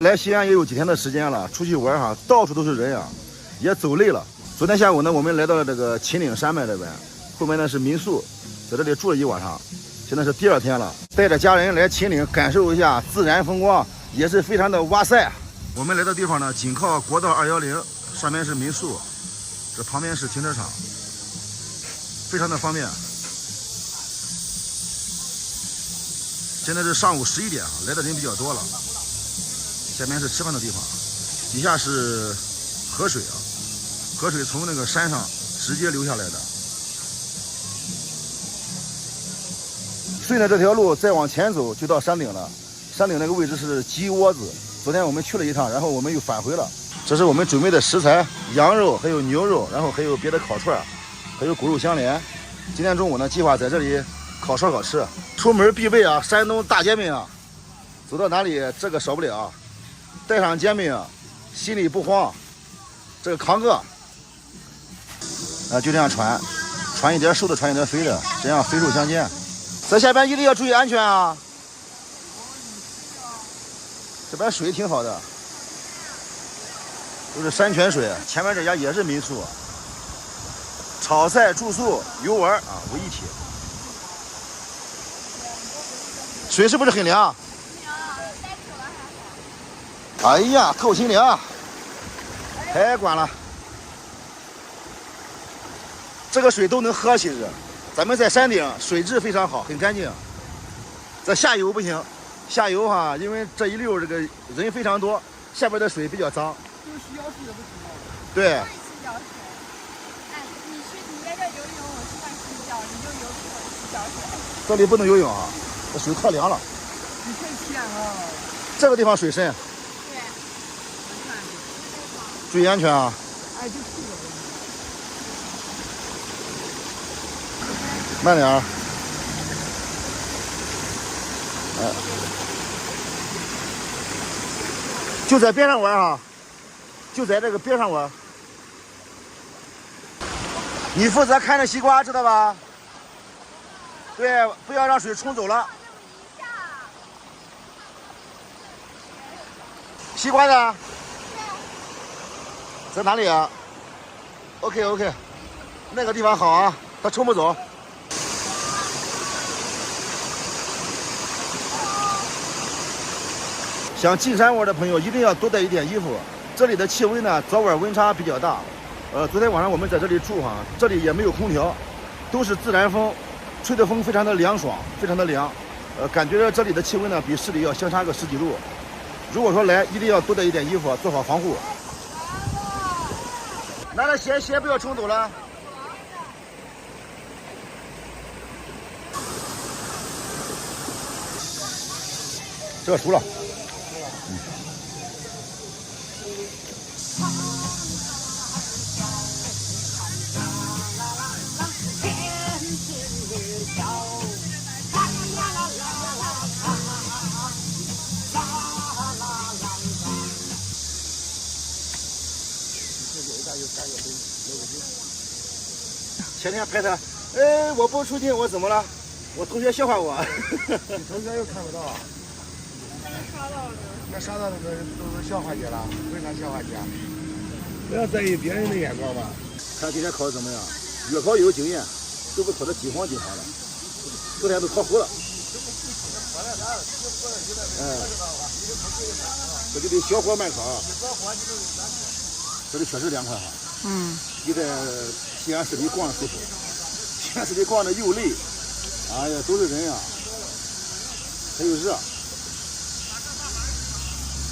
来西安也有几天的时间了，出去玩哈，到处都是人啊，也走累了。昨天下午呢，我们来到了这个秦岭山脉这边，后面呢是民宿，在这里住了一晚上。现在是第2天了，带着家人来秦岭感受一下自然风光，也是非常的哇塞。我们来的地方呢，紧靠国道210，上面是民宿，这旁边是停车场，非常的方便。现在是上午11点啊，来的人比较多了。下面是吃饭的地方，底下是河水啊，河水从那个山上直接流下来的。顺着这条路再往前走就到山顶了，山顶那个位置是鸡窝子，昨天我们去了一趟，然后我们又返回了。这是我们准备的食材，羊肉还有牛肉，然后还有别的烤串，还有骨肉相连。今天中午呢，计划在这里烤烧烤吃。出门必备啊，山东大煎饼啊，走到哪里这个少不了。带上煎饼，心里不慌。这个扛个，就这样传一点瘦的，传一点肥的，这样肥瘦相间。在下边一定要注意安全啊！这边水挺好的，都是山泉水。前面这家也是民宿，炒菜、住宿、游玩啊为一体。水是不是很凉？哎呀，透心凉，太管了。这个水都能喝，其实咱们在山顶，水质非常好，很干净。这下游不行，下游哈，因为这一溜这个人非常多，下边的水比较脏。就洗脚水的不行吗？对。洗脚水。哎，你在这游泳，我去那洗脚，你就游泳，我洗脚水。这里不能游泳啊，这水太凉了。你太浅了。这个地方水深。注意安全啊！哎，就这个。慢点儿。就在边上玩啊，就在这个边上玩。你负责看着西瓜，知道吧？对，不要让水冲走了。西瓜呢？在哪里啊 ？OK， 那个地方好啊，它冲不走。想进山玩的朋友一定要多带一点衣服。这里的气温呢，早晚温差比较大。昨天晚上我们在这里住哈，这里也没有空调，都是自然风，吹的风非常的凉爽，非常的凉。感觉这里的气温呢比市里要相差个10几度。如果说来，一定要多带一点衣服，做好防护。拿着鞋不要冲走了。这个熟了。前天拍他，我不出镜，我怎么了？我同学笑话我。你同学又看不到。那杀到的都是笑话姐了，为啥笑话姐？不要在意别人的眼光吧。看今天考的怎么样？越考越有经验，都不考的几行了。昨天都考糊了。这就得小火慢烤。这里确实凉快哈。比在西安市里逛舒服。西安市里逛的又累，哎呀，都是人呀，还有热。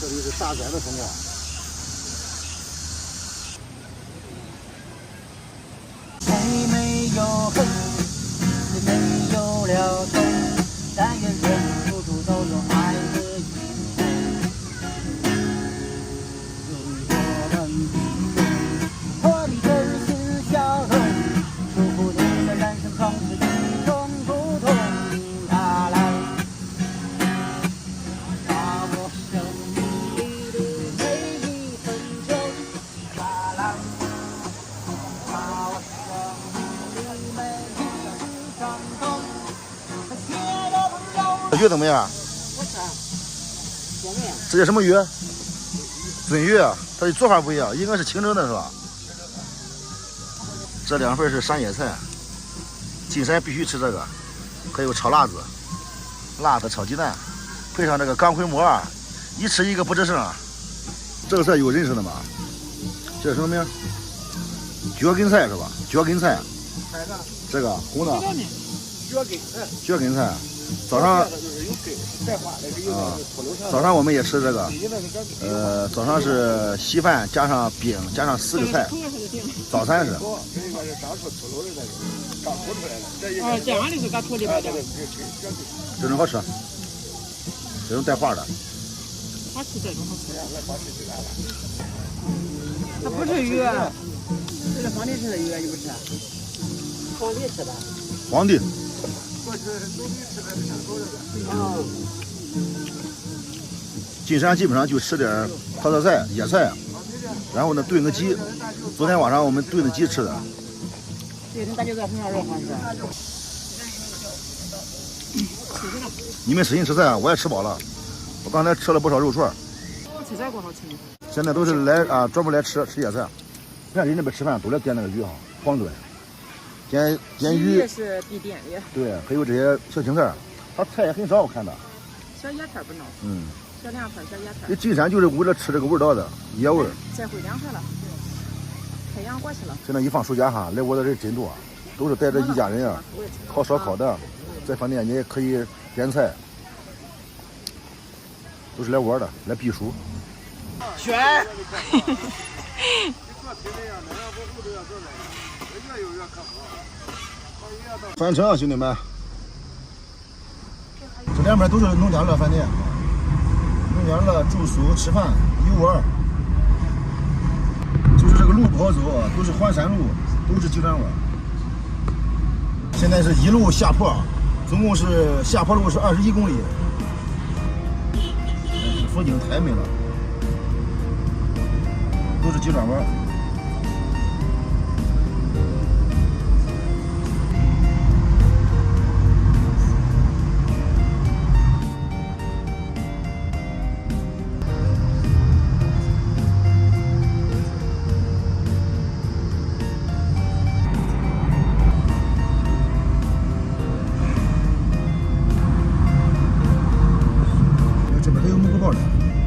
这里是大自然的风光。谁没有恨，谁没有了痛，但愿人处处都有爱的影子。如我们和你真心相通，祝福你的人生总是与众不同。啦啦，把握生命里的每一分钟。啦啦，把握生命里每一次感动。小菊怎么样？这叫什么鱼？鳟鱼啊，它的做法不一样，应该是清蒸的是吧？这2份是山野菜，进山必须吃这个，还有炒辣子，辣子炒鸡蛋，配上这个钢盔馍，一吃一个不吱声。这个菜有认识的吗？这是什么名？蕨根菜是吧？蕨根菜，这个红的蕨根菜。早上早上我们也吃这个，早上是稀饭加上饼加上4个菜，早餐是。这样的是刚吐里边的。这种好吃，这种带花的。好吃这种好吃。它不是鱼，这是皇帝吃的鱼，你不吃？皇帝吃的。皇帝。进山基本上就吃点泡菜菜、野菜，然后呢炖个鸡。昨天晚上我们炖的鸡吃的。对，大家在红烧肉好吃。你们使劲吃菜，我也吃饱了。我刚才吃了不少肉串。吃这个好吃。现在都是来专门来吃野菜。你看人那边吃饭都来点那个鱼哈，黄嘴。点鱼也是必点的。对，还有这些小青菜，它菜也很少，我看的。小野菜不孬。小凉菜、小野菜。这进山就是为了吃这个味道的野味儿。再会凉菜了，太阳过去了。现在一放暑假哈，来我的人真多，都是带着一家人啊，烤烧烤的，在饭店你也可以点菜，都是来玩的，来避暑。选。返程啊，兄弟们！这两边都是农家乐饭店，农家乐住宿、吃饭、游玩。就是这个路不好走啊，都是环山路，都是急转弯。现在是一路下坡，总共是下坡路是21公里。风景太美了，都是急转弯。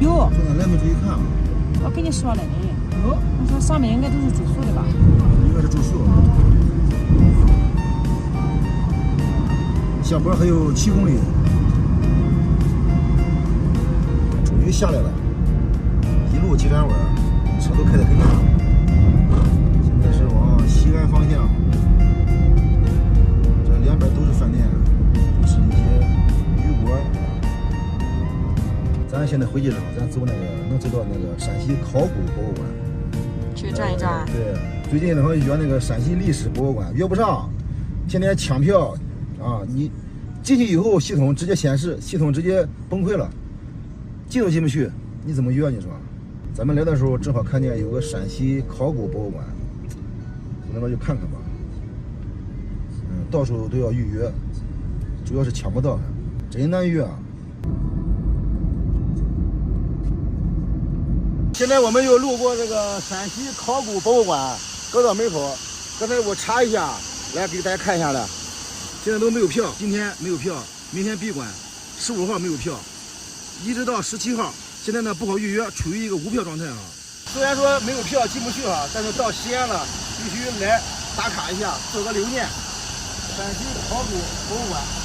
有，昨天来没注意看。我跟你说了的，我说上面应该都是住宿的吧？应该是住宿。下坡还有7公里，终于下来了，一路急转弯，车都开得很慢。现在是往西安方向，这两边都是饭店，都是一些旅馆。咱现在回去之后，咱走能走到那个陕西考古博物馆去转一转。对，最近正好约那个陕西历史博物馆，约不上，天天抢票啊！你进去以后，系统直接显示，系统直接崩溃了，进都进不去，你怎么约？你说？咱们来的时候正好看见有个陕西考古博物馆，那边就看看吧。到处都要预约，主要是抢不到，真难约啊！现在我们又路过这个陕西考古博物馆，刚到门口，刚才我查一下，来给大家看一下来，现在都没有票，今天没有票，明天闭馆，15号没有票，一直到17号，现在呢不好预约，处于一个无票状态啊。虽然说没有票进不去啊，但是到西安了，必须来打卡一下，做个留念。陕西考古博物馆。